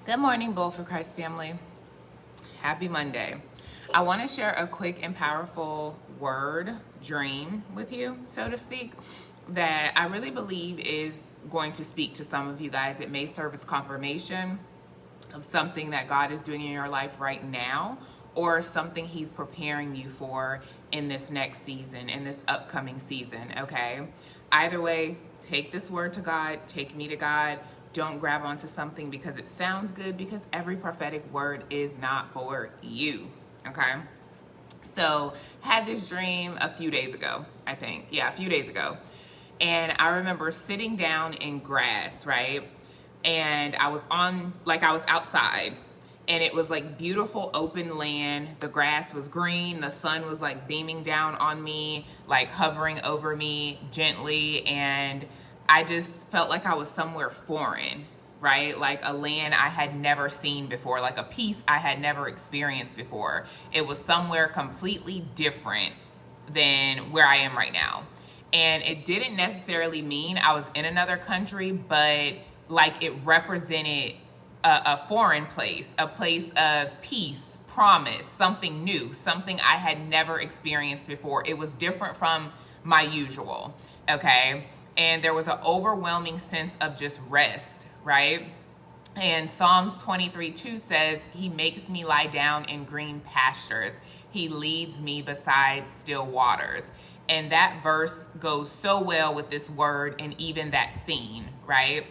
Good morning, Bold for Christ family. Happy Monday. I want to share a quick and powerful word dream with you, so to speak, that I really believe is going to speak to some of you guys. It may serve as confirmation of something that God is doing in your life right now, or something He's preparing you for in this next season, in this upcoming season, okay? Either way, take this word to God, take me to God. Don't grab onto something because it sounds good, because every prophetic word is not for you, okay? So, had this dream a few days ago, I think. Yeah, a few days ago. And I remember sitting down in grass, right? And I was outside, and it was like beautiful open land. The grass was green. The sun was like beaming down on me, like hovering over me gently. And I just felt like I was somewhere foreign, right? Like a land I had never seen before, like a peace I had never experienced before. It was somewhere completely different than where I am right now. And it didn't necessarily mean I was in another country, but like it represented a foreign place, a place of peace, promise, something new, something I had never experienced before. It was different from my usual, okay? And there was an overwhelming sense of just rest, right? And Psalms 23:2 says, He makes me lie down in green pastures. He leads me beside still waters. And that verse goes so well with this word and even that scene, right?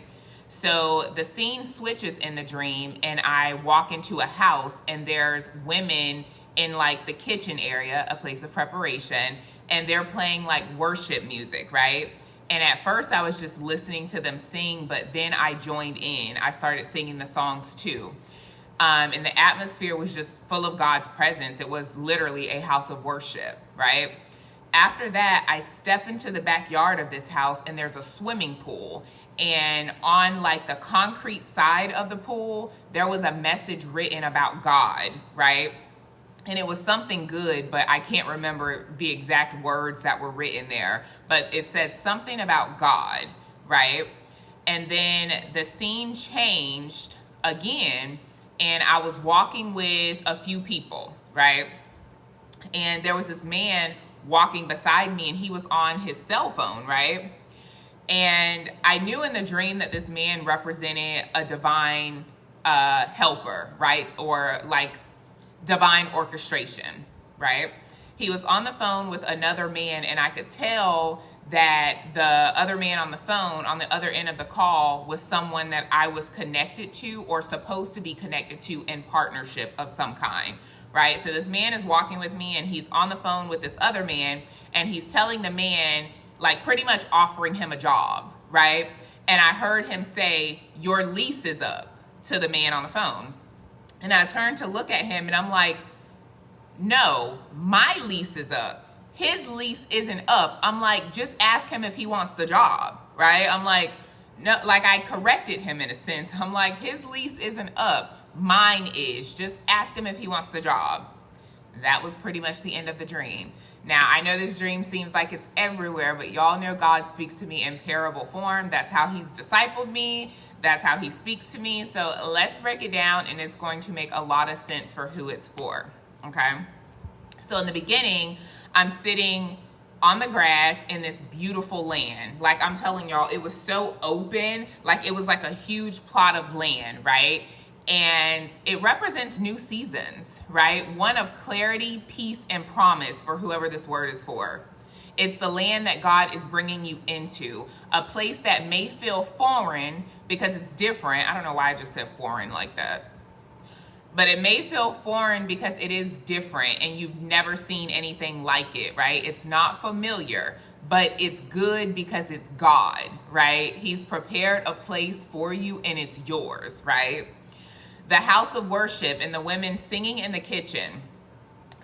So the scene switches in the dream, and I walk into a house, and there's women in like the kitchen area, a place of preparation, and they're playing like worship music, right? And at first I was just listening to them sing, but then I joined in. I started singing the songs too. And the atmosphere was just full of God's presence. It was literally a house of worship, right? After that, I step into the backyard of this house, and there's a swimming pool. And on like the concrete side of the pool, there was a message written about God, right? And it was something good, but I can't remember the exact words that were written there. But it said something about God, right? And then the scene changed again, and I was walking with a few people, right? And there was this man walking beside me, and he was on his cell phone, right? And I knew in the dream that this man represented a divine helper, right? Or like divine orchestration, right? He was on the phone with another man, and I could tell that the other man on the phone, on the other end of the call, was someone that I was connected to or supposed to be connected to in partnership of some kind, right? So this man is walking with me, and he's on the phone with this other man, and he's telling the man, like pretty much offering him a job, right? And I heard him say, "Your lease is up," to the man on the phone. And I turned to look at him, and I'm like, no, my lease is up. His lease isn't up. I'm like, just ask him if he wants the job, right? I'm like, no, like I corrected him in a sense. I'm like, his lease isn't up. Mine is. Just ask him if he wants the job. That was pretty much the end of the dream. Now, I know this dream seems like it's everywhere, but y'all know God speaks to me in parable form. That's how He's discipled me. That's how He speaks to me. So let's break it down, and it's going to make a lot of sense for who it's for, okay? So in the beginning, I'm sitting on the grass in this beautiful land. Like I'm telling y'all, it was so open, like it was like a huge plot of land, right? And it represents new seasons, right? One of clarity, peace, and promise for whoever this word is for. It's the land that God is bringing you into, a place that may feel foreign because it's different. I don't know why I just said foreign like that. But it may feel foreign because it is different and you've never seen anything like it, right? It's not familiar, but it's good because it's God, right? He's prepared a place for you and it's yours, right? The house of worship and the women singing in the kitchen.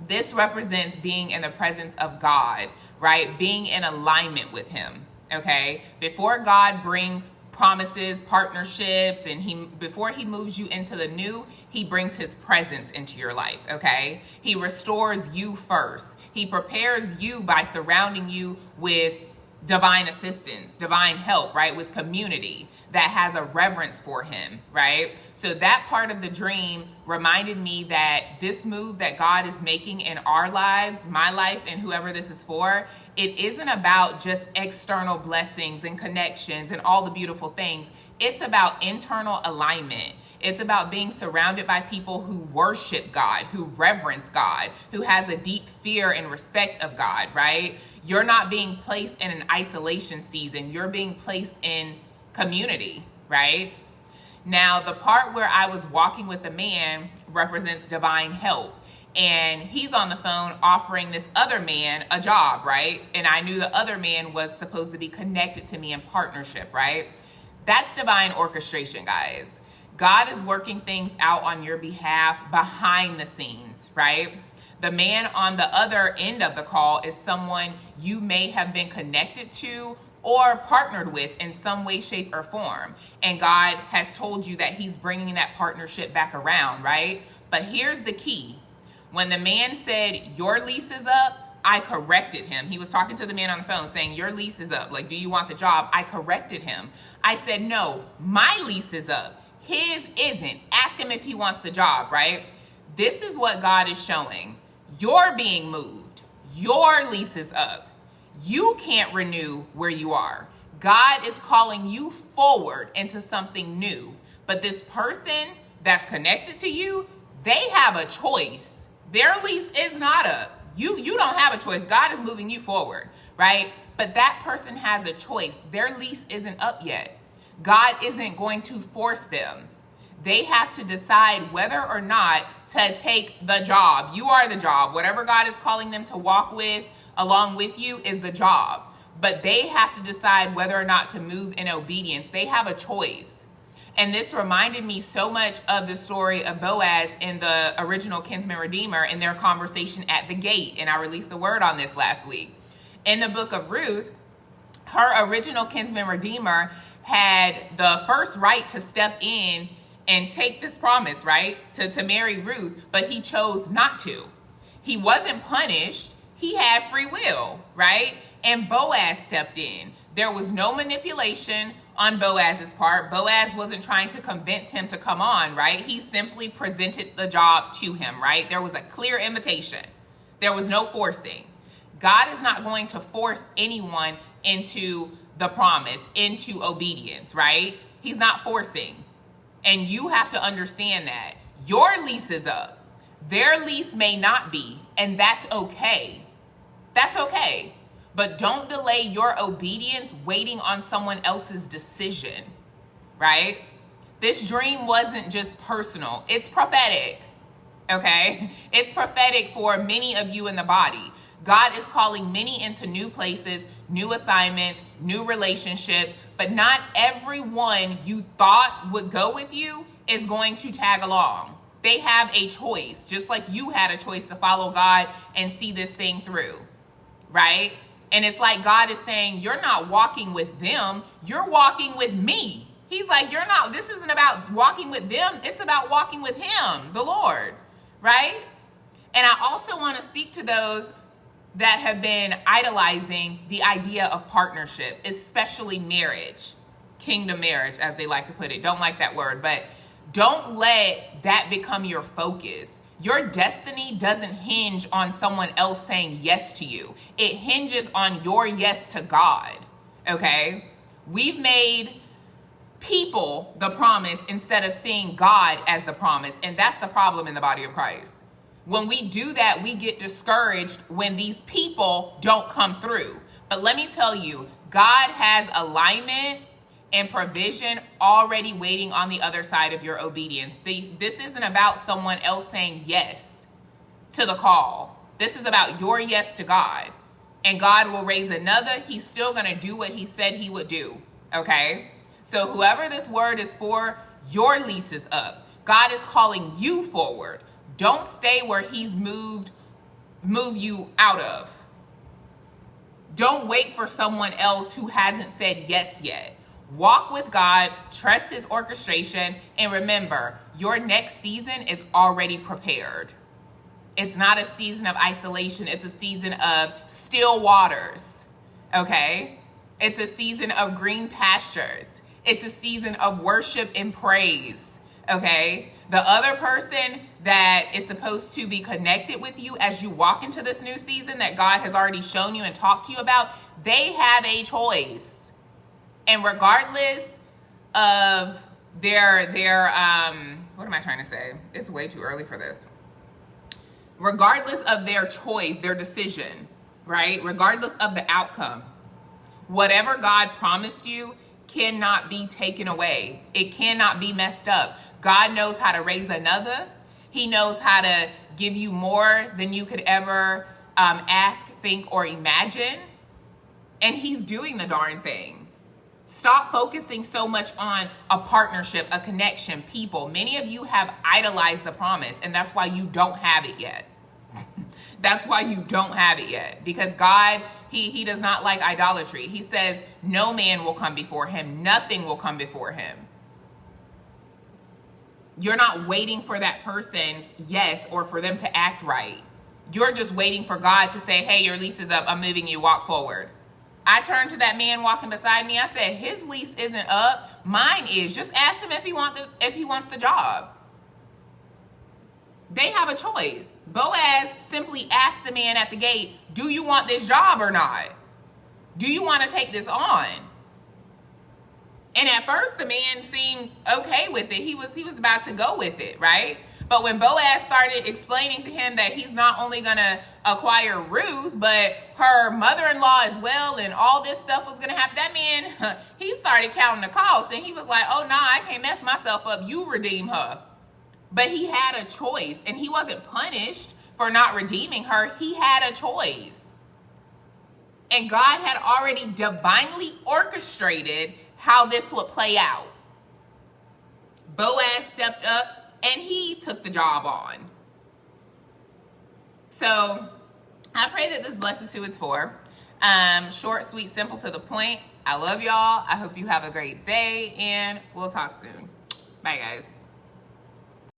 This represents being in the presence of God, right? Being in alignment with Him, okay? Before God brings promises, partnerships, and before He moves you into the new, He brings His presence into your life, okay? He restores you first. He prepares you by surrounding you with divine assistance, divine help, right? With community that has a reverence for him, right? So that part of the dream reminded me that this move that God is making in our lives, my life and whoever this is for, it isn't about just external blessings and connections and all the beautiful things. It's about internal alignment. It's about being surrounded by people who worship God, who reverence God, who has a deep fear and respect of God, right? You're not being placed in an isolation season. You're being placed in community, right? Now, the part where I was walking with the man represents divine help. And he's on the phone offering this other man a job, right? And I knew the other man was supposed to be connected to me in partnership, right? That's divine orchestration, guys. God is working things out on your behalf behind the scenes, right? The man on the other end of the call is someone you may have been connected to or partnered with in some way, shape, or form. And God has told you that he's bringing that partnership back around, right? But here's the key. When the man said, your lease is up, I corrected him. He was talking to the man on the phone saying, your lease is up. Like, do you want the job? I corrected him. I said, no, my lease is up. His isn't. Ask him if he wants the job, right? This is what God is showing. You're being moved. Your lease is up. You can't renew where you are. God is calling you forward into something new. But this person that's connected to you, they have a choice. Their lease is not up. You don't have a choice. God is moving you forward, right? But that person has a choice. Their lease isn't up yet. God isn't going to force them. They have to decide whether or not to take the job. You are the job. Whatever God is calling them to walk with, along with you, is the job. But they have to decide whether or not to move in obedience. They have a choice. And this reminded me so much of the story of Boaz in the original Kinsman Redeemer in their conversation at the gate. And I released a word on this last week. In the book of Ruth, her original Kinsman Redeemer had the first right to step in and take this promise, right? To marry Ruth, but he chose not to. He wasn't punished. He had free will, right? And Boaz stepped in. There was no manipulation on Boaz's part. Boaz wasn't trying to convince him to come on, right? He simply presented the job to him, right? There was a clear invitation. There was no forcing. God is not going to force anyone into the promise, into obedience, right? He's not forcing. And you have to understand that. Your lease is up. Their lease may not be, and that's okay. That's okay. But don't delay your obedience waiting on someone else's decision, right? This dream wasn't just personal. It's prophetic, okay? It's prophetic for many of you in the body. God is calling many into new places, new assignments, new relationships, but not everyone you thought would go with you is going to tag along. They have a choice, just like you had a choice to follow God and see this thing through, right? And it's like God is saying, you're not walking with them, you're walking with me. He's like, this isn't about walking with them, it's about walking with him, the Lord, right? And I also want to speak to those that have been idolizing the idea of partnership, especially marriage, kingdom marriage, as they like to put it. Don't like that word, but don't let that become your focus. Your destiny doesn't hinge on someone else saying yes to you. It hinges on your yes to God, okay? We've made people the promise instead of seeing God as the promise, and that's the problem in the body of Christ. When we do that, we get discouraged when these people don't come through. But let me tell you, God has alignment and provision already waiting on the other side of your obedience. This isn't about someone else saying yes to the call. This is about your yes to God. And God will raise another. He's still going to do what he said he would do. Okay? So whoever this word is for, your lease is up. God is calling you forward. Don't stay where he's move you out of. Don't wait for someone else who hasn't said yes yet. Walk with God, trust his orchestration, and remember, your next season is already prepared. It's not a season of isolation. It's a season of still waters, okay? It's a season of green pastures. It's a season of worship and praise, okay? The other person that is supposed to be connected with you as you walk into this new season that God has already shown you and talked to you about, they have a choice. And regardless of their what am I trying to say? It's way too early for this. Regardless of their choice, their decision, right? Regardless of the outcome, whatever God promised you cannot be taken away. It cannot be messed up. God knows how to raise another. He knows how to give you more than you could ever ask, think, or imagine. And he's doing the darn thing. Stop focusing so much on a partnership, a connection, people. Many of you have idolized the promise, and that's why you don't have it yet. That's why you don't have it yet. Because God, he does not like idolatry. He says no man will come before him. Nothing will come before him. You're not waiting for that person's yes or for them to act right. You're just waiting for God to say, hey, your lease is up. I'm moving you. Walk forward. I turned to that man walking beside me. I said, his lease isn't up. Mine is. Just ask him if he wants the job. They have a choice. Boaz simply asked the man at the gate, do you want this job or not? Do you want to take this on? And at first the man seemed okay with it. He was about to go with it, right? But when Boaz started explaining to him that he's not only going to acquire Ruth, but her mother-in-law as well, and all this stuff was going to happen, that man, he started counting the costs, and he was like, oh, nah, I can't mess myself up. You redeem her. But he had a choice, and he wasn't punished for not redeeming her. He had a choice. And God had already divinely orchestrated how this would play out. Boaz stepped up, and he took the job on. So I pray that this blesses who it's for. Short, sweet, simple, to the point. I love y'all. I hope you have a great day, and we'll talk soon. Bye, guys.